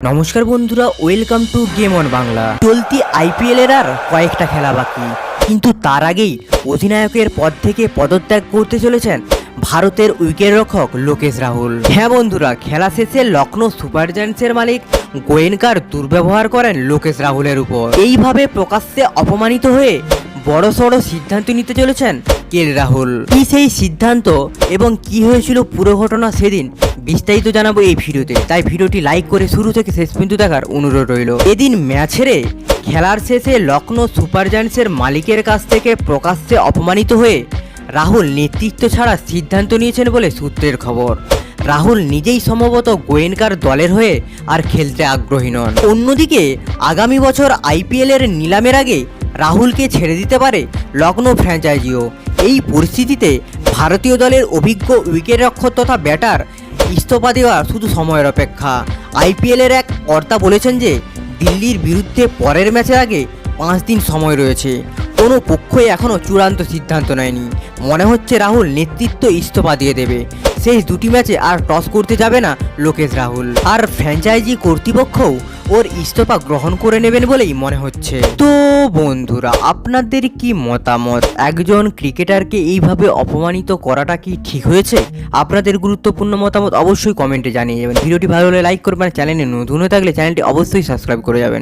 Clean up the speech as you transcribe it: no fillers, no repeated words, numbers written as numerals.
নমস্কার বন্ধুরা, welcome to game on Bangla. চলতি আইপিএল এর আর কয়েকটা খেলা বাকি, কিন্তু তার আগেই অধিনায়কের পদ থেকে পদত্যাগ করতে চলেছেন ভারতের উইকেটরক্ষক লোকেশ রাহুল। হ্যাঁ বন্ধুরা, খেলা শেষে লখনৌ সুপার জায়ান্টসের মালিক গোয়েনকার দুর্ব্যবহার করেন লোকেশ রাহুলের উপর। এইভাবে প্রকাশ্যে অপমানিত হয়ে বড়সড় সিদ্ধান্ত নিতে চলেছেন রাহুল। কি সেই সিদ্ধান্ত এবং কি হয়েছিল পুরো ঘটনা সেদিন বিস্তারিত জানাবো এই ভিডিওতে, তাই ভিডিওটি লাইক করে শুরু থেকে শেষ পর্যন্ত দেখার অনুরোধ রইল। এদিন ম্যাচের খেলার শেষে লখনৌ সুপার জায়ান্টসের মালিকের কাছ থেকে প্রকাশ্যে অপমানিত হয়ে রাহুল নেতৃত্ব ছাড়ার সিদ্ধান্ত নিয়েছেন বলে সূত্রের খবর। রাহুল নিজেই সম্ভবত গোয়েনকার দলের হয়ে আর খেলতে আগ্রহী নন। অন্যদিকে আগামী বছর আইপিএল এর নিলামের আগে রাহুলকে ছেড়ে দিতে পারে লখনৌ ফ্র্যাঞ্চাইজিও। এই পরিস্থিতিতে ভারতীয় দলের অভিজ্ঞ উইকেটরক্ষক তথা ব্যাটার ইস্তফা দেওয়া শুধু সময়ের অপেক্ষা। আইপিএলের এক কর্তা বলেছেন যে দিল্লির বিরুদ্ধে পরের ম্যাচের আগে 5 দিন সময় রয়েছে। কোনো পক্ষই এখনও চূড়ান্ত সিদ্ধান্ত নেয়নি। মনে হচ্ছে রাহুল নেতৃত্ব ইস্তফা দিয়ে দেবে। শেষ দুটি ম্যাচে আর টস করতে যাবে না লোকেশ রাহুল, আর ফ্র্যাঞ্চাইজি কর্তৃপক্ষও ওর ইস্তফা গ্রহণ করে নেবেন বলেই মনে হচ্ছে। তো বন্ধুরা, আপনাদের কি মতামত? একজন ক্রিকেটারকে এইভাবে অপমানিত করাটা কি ঠিক হয়েছে? আপনাদের গুরুত্বপূর্ণ মতামত অবশ্যই কমেন্টে জানিয়ে যাবেন। ভিডিওটি ভালো হলে লাইক করবেন, চ্যানেলে নতুন হয়ে থাকলে চ্যানেলটি অবশ্যই সাবস্ক্রাইব করে যাবেন।